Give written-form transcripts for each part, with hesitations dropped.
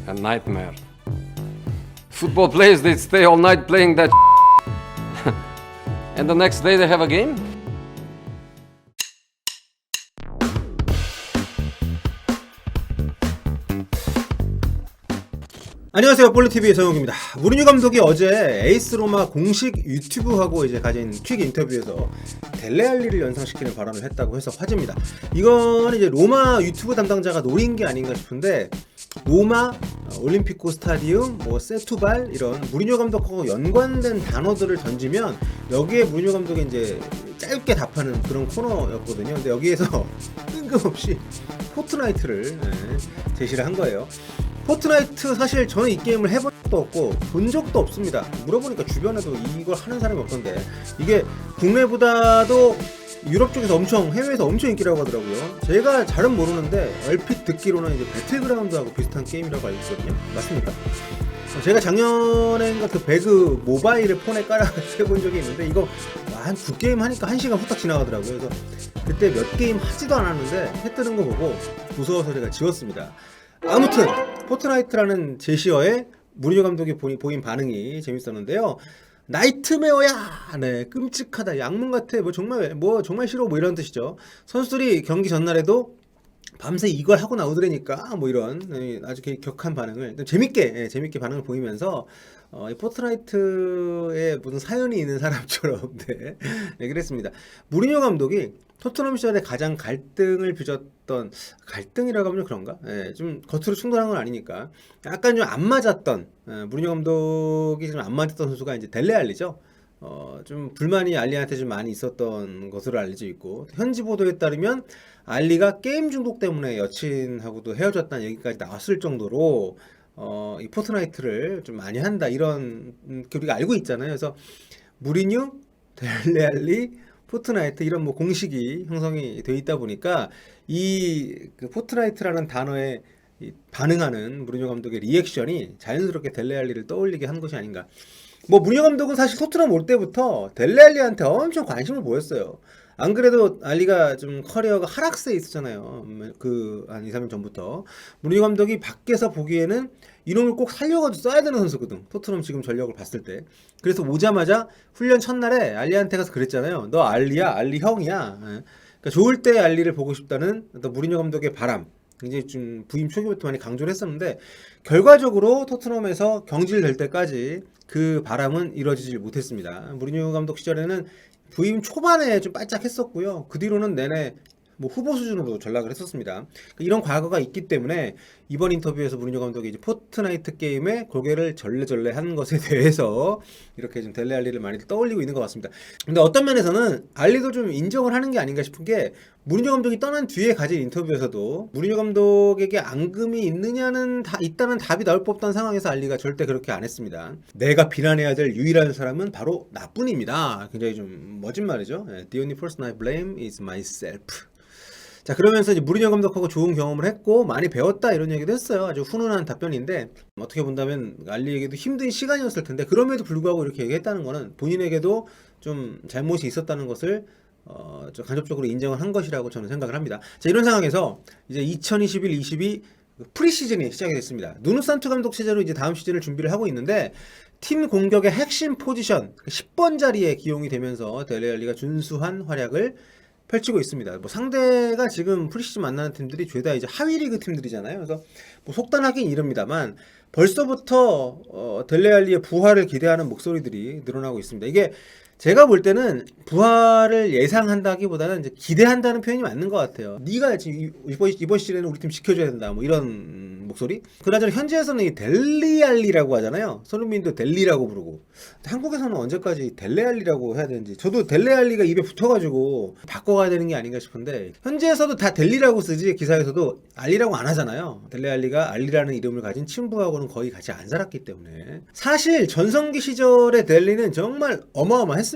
a nightmare. Football players, they stay all night playing that and the next day they have a game? 안녕하세요, 볼리TV의 정욱입니다. 무리뉴 감독이 어제 에이스 로마 공식 유튜브하고 이제 가진 퀵 인터뷰에서 델레 알리를 연상시키는 발언을 했다고 해서 화제입니다. 이건 이제 로마 유튜브 담당자가 노린 게 아닌가 싶은데, 로마, 올림피코 스타디움, 뭐 세투발 이런 무리뉴 감독하고 연관된 단어들을 던지면 여기에 무리뉴 감독이 이제 짧게 답하는 그런 코너였거든요. 근데 여기에서 뜬금없이 포트나이트를 제시를 한 거예요. 포트나이트 사실 저는 이 게임을 해본 적도 없고 본 적도 없습니다. 물어보니까 주변에도 이걸 하는 사람이 없던데, 이게 국내보다도 유럽 쪽에서 해외에서 엄청 인기라고 하더라고요. 제가 잘은 모르는데 얼핏 듣기로는 이제 배틀그라운드하고 비슷한 게임이라고 알고 있거든요. 맞습니까? 제가 작년에 그 배그 모바일을 폰에 깔아 해본 적이 있는데, 이거 한 9게임 하니까 1시간 후딱 지나가더라고요. 그래서 그때 몇 게임 하지도 않았는데 해 뜨는 거 보고 무서워서 제가 지웠습니다. 아무튼 포트나이트라는 제시어에 무리뉴 감독이 보인 반응이 재밌었는데요. 나이트메어야, 네, 끔찍하다, 악몽 같아, 정말 싫어, 뭐 이런 뜻이죠. 선수들이 경기 전날에도 밤새 이걸 하고 나오더라니까, 뭐 이런 아주 격한 반응을 재밌게 반응을 보이면서 이 포트나이트에 무슨 사연이 있는 사람처럼 네, 그랬습니다. 무리뉴 감독이 토트넘 시절에 가장 갈등을 빚었던, 갈등이라고 하면 그런가? 좀 겉으로 충돌한 건 아니니까 약간 좀 안 맞았던, 무리뉴 감독이 좀 안 맞았던 선수가 이제 델레 알리죠. 좀 불만이 알리한테 좀 많이 있었던 것으로 알려져 있고, 현지 보도에 따르면 알리가 게임 중독 때문에 여친하고도 헤어졌다는 얘기까지 나왔을 정도로 이 포트나이트를 좀 많이 한다, 이런 우리가 알고 있잖아요. 그래서 무리뉴, 델레 알리, 포트나이트 이런 뭐 공식이 형성이 되어 있다 보니까 그 포트나이트라는 단어에 반응하는 무리뉴 감독의 리액션이 자연스럽게 델레 알리를 떠올리게 한 것이 아닌가. 뭐 무리뉴 감독은 사실 토트넘 올 때부터 델레 알리한테 엄청 관심을 보였어요. 안 그래도 알리가 좀 커리어가 하락세에 있었잖아요. 한 2, 3년 전부터. 무리뉴 감독이 밖에서 보기에는 이놈을 꼭 살려가지고 써야 되는 선수거든, 토트넘 지금 전력을 봤을 때. 그래서 오자마자 훈련 첫날에 알리한테 가서 그랬잖아요. 너 알리야? 알리 형이야. 그러니까 좋을 때 알리를 보고 싶다는 어떤 무리뉴 감독의 바람, 굉장히 좀 부임 초기부터 많이 강조를 했었는데, 결과적으로 토트넘에서 경질될 때까지 그 바람은 이루어지지 못했습니다. 무리뉴 감독 시절에는 부임 초반에 좀 바짝 했었고요. 그 뒤로는 내내 뭐 후보 수준으로 전락을 했었습니다. 이런 과거가 있기 때문에 이번 인터뷰에서 무리뉴 감독이 이제 포트나이트 게임에 고개를 절레절레 한 것에 대해서 이렇게 좀 델레 알리를 많이 떠올리고 있는 것 같습니다. 근데 어떤 면에서는 알리도 좀 인정을 하는 게 아닌가 싶은 게, 무리뉴 감독이 떠난 뒤에 가진 인터뷰에서도 무리뉴 감독에게 앙금이 있다는 답이 나올 법한 상황에서 알리가 절대 그렇게 안 했습니다. 내가 비난해야 될 유일한 사람은 바로 나뿐입니다. 굉장히 좀 멋진 말이죠. The only person I blame is myself. 자, 그러면서 이제 무리뉴 감독하고 좋은 경험을 했고 많이 배웠다, 이런 얘기도 했어요. 아주 훈훈한 답변인데, 어떻게 본다면 알리에게도 힘든 시간이었을 텐데 그럼에도 불구하고 이렇게 얘기했다는 거는 본인에게도 좀 잘못이 있었다는 것을 좀 간접적으로 인정을 한 것이라고 저는 생각을 합니다. 자, 이런 상황에서 이제 2021-22 프리시즌이 시작이 됐습니다. 누누 산투 감독 체제로 이제 다음 시즌을 준비를 하고 있는데, 팀 공격의 핵심 포지션 10번 자리에 기용이 되면서 델레 알리가 준수한 활약을 펼치고 있습니다. 뭐 상대가 지금 프리시즌 만나는 팀들이 죄다 이제 하위 리그 팀들이잖아요. 그래서 뭐 속단하긴 이릅니다만 벌써부터 델레 알리의 부활을 기대하는 목소리들이 늘어나고 있습니다. 이게 제가 볼 때는 부활을 예상한다기보다는 이제 기대한다는 표현이 맞는 것 같아요. 네가 지금 이번 시즌에는 우리 팀 지켜줘야 된다, 뭐 이런 목소리. 그나저나 현지에서는 이 델리알리라고 하잖아요. 손흥민도 델리라고 부르고. 한국에서는 언제까지 델레알리라고 해야 되는지, 저도 델레알리가 입에 붙어가지고 바꿔가야 되는 게 아닌가 싶은데, 현지에서도 다 델리라고 쓰지 기사에서도 알리라고 안 하잖아요. 델레알리가 알리라는 이름을 가진 친부하고는 거의 같이 안 살았기 때문에. 사실 전성기 시절의 델리는 정말 어마어마했습니다.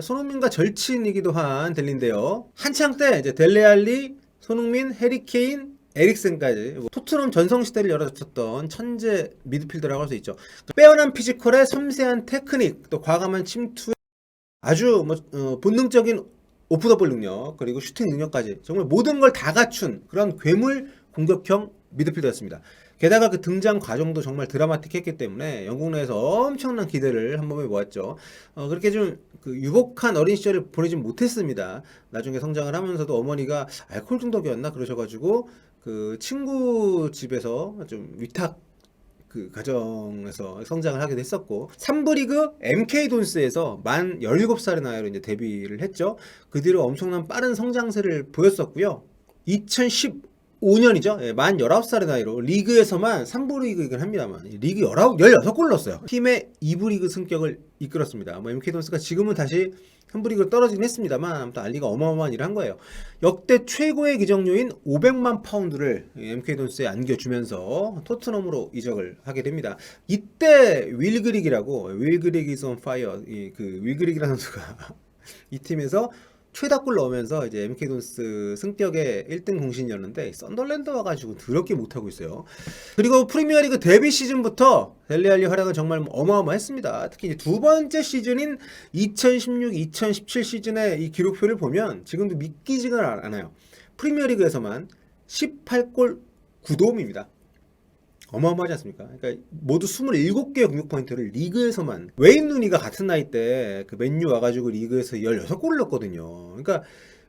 손흥민과 절친이기도 한 델리인데요. 한창 때 이제 델레 알리, 손흥민, 해리케인, 에릭센까지 토트넘 전성시대를 열어젖혔던 천재 미드필더라고 할 수 있죠. 빼어난 피지컬에 섬세한 테크닉, 또 과감한 침투에 아주 본능적인 오프더볼 능력, 그리고 슈팅 능력까지 정말 모든 걸 다 갖춘 그런 괴물 공격형 미드필더였습니다. 게다가 그 등장 과정도 정말 드라마틱했기 때문에 영국 내에서 엄청난 기대를 한 몸에 모았죠. 그렇게 좀 그 유복한 어린 시절을 보내진 못했습니다. 나중에 성장을 하면서도 어머니가 알코올 중독이었나 그러셔가지고 그 친구 집에서 좀 위탁 그 가정에서 성장을 하기도 했었고 3부 리그 MK 돈스에서 만 17살의 나이로 이제 데뷔를 했죠. 그 뒤로 엄청난 빠른 성장세를 보였었고요. 2015년이죠. 예, 만 19살의 나이로 리그에서만 3부 리그이긴 합니다만 리그 16골 넣었어요. 팀의 2부 리그 승격을 이끌었습니다. 뭐 MK 돈스가 지금은 다시 3부 리그로 떨어지긴 했습니다만 아무튼 알리가 어마어마한 일을 한 거예요. 역대 최고의 기적료인 500만 파운드를 MK 돈스에 안겨주면서 토트넘으로 이적을 하게 됩니다. 이때 윌 그릭이라고 윌 그릭 is on fire 윌 그릭이라는 선수가 이 팀에서 최다골 넣으면서 이제 MK 돈스 승격의 1등 공신이었는데 썬덜랜드 와가지고 더럽게 못하고 있어요. 그리고 프리미어리그 데뷔 시즌부터 델리 알리 활약은 정말 어마어마했습니다. 특히 이제 두 번째 시즌인 2016-2017 시즌의 이 기록표를 보면 지금도 믿기지가 않아요. 프리미어리그에서만 18골 9도움입니다. 어마어마하지 않습니까? 그러니까 모두 27개의 공격 포인트를 리그에서만 웨인 루니가 같은 나이 때 그 맨유 와가지고 리그에서 16골을 넣었거든요. 그러니까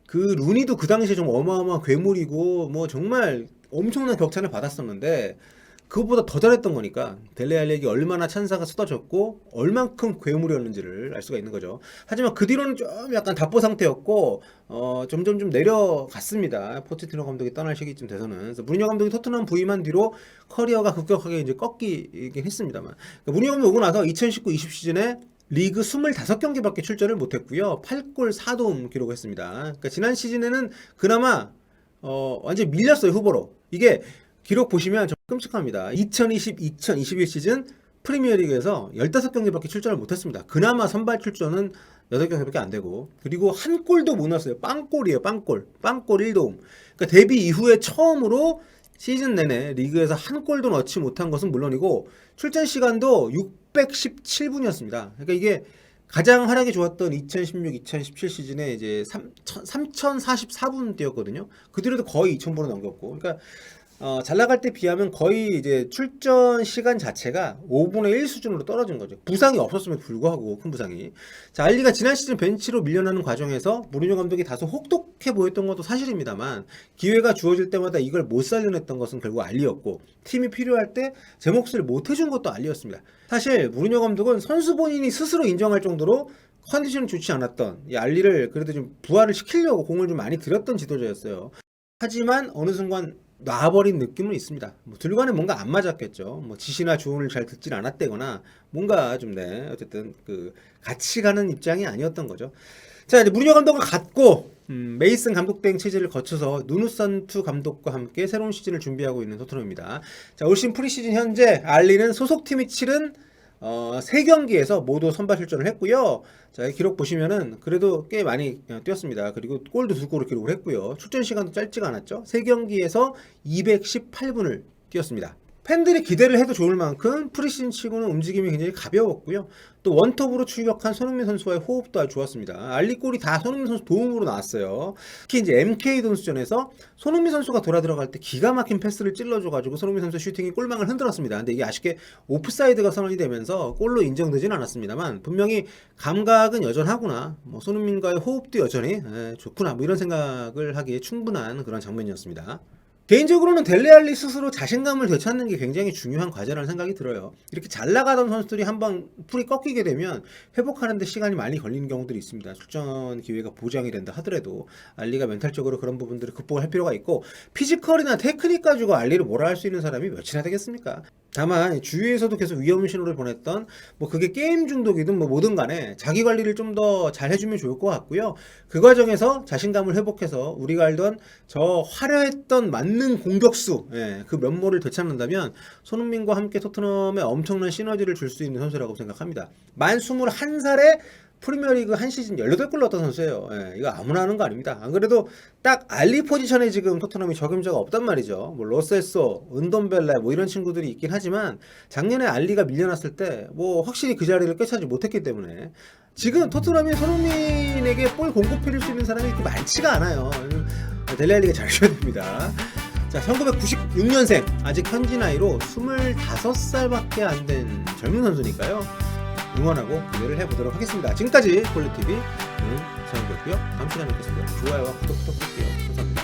그 루니도 그 당시에 좀 어마어마한 괴물이고 뭐 정말 엄청난 격찬을 받았었는데 그것보다 더 잘했던 거니까 델레 알리에게 얼마나 찬사가 쏟아졌고 얼만큼 괴물이었는지를 알 수가 있는 거죠. 하지만 그 뒤로는 좀 약간 답보 상태였고 점점 좀 내려갔습니다. 포체티노 감독이 떠날 시기쯤 돼서는. 그래서 무리뉴 감독이 토트넘 부임한 뒤로 커리어가 급격하게 이제 꺾이긴 했습니다만 무리뉴 감독 오고 나서 2019-20 시즌에 리그 25경기밖에 출전을 못했고요. 8골 4도움 기록했습니다. 그러니까 지난 시즌에는 그나마 완전 밀렸어요, 후보로. 이게 기록 보시면 좀 끔찍합니다. 2020-2021 시즌 프리미어리그에서 15경기밖에 출전을 못했습니다. 그나마 선발 출전은 8경기밖에 안 되고 그리고 한 골도 못 넣었어요. 빵골이에요. 빵골 1도움. 그러니까 데뷔 이후에 처음으로 시즌 내내 리그에서 한 골도 넣지 못한 것은 물론이고 출전 시간도 617분이었습니다. 그러니까 이게 가장 활약이 좋았던 2016-2017 시즌에 이제 3044분 뛰었거든요. 그 뒤로도 거의 2000분을 넘겼고 그러니까 잘 나갈 때 비하면 거의 이제 출전 시간 자체가 5분의 1 수준으로 떨어진 거죠. 부상이 없었음에도 불구하고 큰 부상이. 자, 알리가 지난 시즌 벤치로 밀려나는 과정에서 무리뉴 감독이 다소 혹독해 보였던 것도 사실입니다만 기회가 주어질 때마다 이걸 못 살려냈던 것은 결국 알리였고 팀이 필요할 때 제 몫을 못 해준 것도 알리였습니다. 사실 무리뉴 감독은 선수 본인이 스스로 인정할 정도로 컨디션이 좋지 않았던 이 알리를 그래도 좀 부활을 시키려고 공을 좀 많이 들였던 지도자였어요. 하지만 어느 순간 놔버린 느낌은 있습니다. 뭐 둘간에 뭔가 안 맞았겠죠. 뭐 지시나 조언을 잘 듣질 않았다거나 뭔가 좀 어쨌든 그 같이 가는 입장이 아니었던 거죠. 자, 이제 무리뉴 감독을 갖고 메이슨 감독 대행 체제를 거쳐서 누누 산투 감독과 함께 새로운 시즌을 준비하고 있는 토트넘입니다. 자, 올 시즌 프리시즌 현재 알리는 소속팀이 치른 3경기에서 모두 선발 출전을 했고요. 자, 이 기록 보시면은 그래도 꽤 많이 뛰었습니다. 그리고 골도 2골을 기록을 했고요. 출전 시간도 짧지가 않았죠. 3경기에서 218분을 뛰었습니다. 팬들이 기대를 해도 좋을 만큼 프리시즌 치고는 움직임이 굉장히 가벼웠고요. 또 원톱으로 출격한 손흥민 선수와의 호흡도 아주 좋았습니다. 알리 골이 다 손흥민 선수 도움으로 나왔어요. 특히 이제 MK 돈스전에서 손흥민 선수가 돌아 들어갈 때 기가 막힌 패스를 찔러줘가지고 손흥민 선수 슈팅이 골망을 흔들었습니다. 근데 이게 아쉽게 오프사이드가 선언이 되면서 골로 인정되지는 않았습니다만 분명히 감각은 여전하구나. 뭐 손흥민과의 호흡도 여전히 좋구나. 뭐 이런 생각을 하기에 충분한 그런 장면이었습니다. 개인적으로는 델레 알리 스스로 자신감을 되찾는 게 굉장히 중요한 과제라는 생각이 들어요. 이렇게 잘 나가던 선수들이 한번 풀이 꺾이게 되면 회복하는 데 시간이 많이 걸리는 경우들이 있습니다. 출전 기회가 보장이 된다 하더라도 알리가 멘탈적으로 그런 부분들을 극복을 할 필요가 있고 피지컬이나 테크닉 가지고 알리를 뭐라 할 수 있는 사람이 몇이나 되겠습니까? 다만 주위에서도 계속 위험 신호를 보냈던 뭐 그게 게임 중독이든 뭐 뭐든 간에 자기 관리를 좀 더 잘 해주면 좋을 것 같고요. 그 과정에서 자신감을 회복해서 우리가 알던 저 화려했던 만능 공격수 그 면모를 되찾는다면 손흥민과 함께 토트넘에 엄청난 시너지를 줄 수 있는 선수라고 생각합니다. 만 21살에 프리미어리그 한 시즌 18골 넣었던 선수예요. 이거 아무나 하는 거 아닙니다. 안 그래도 딱 알리 포지션에 지금 토트넘이 적임자가 없단 말이죠. 뭐 로세소, 은돈벨레 뭐 이런 친구들이 있긴 하지만 작년에 알리가 밀려났을 때 뭐 확실히 그 자리를 꿰차지 못했기 때문에 지금 토트넘이 손흥민에게 볼 공급해줄 수 있는 사람이 그렇게 많지가 않아요. 델레 알리가 잘해줘야 됩니다. 자, 1996년생, 아직 현지 나이로 25살밖에 안 된 젊은 선수니까요. 응원하고 기대를 해보도록 하겠습니다. 지금까지 폴리TV 서영규였고요. 다음 시간에 뵙겠습니다. 좋아요와 구독 부탁드릴게요. 감사합니다.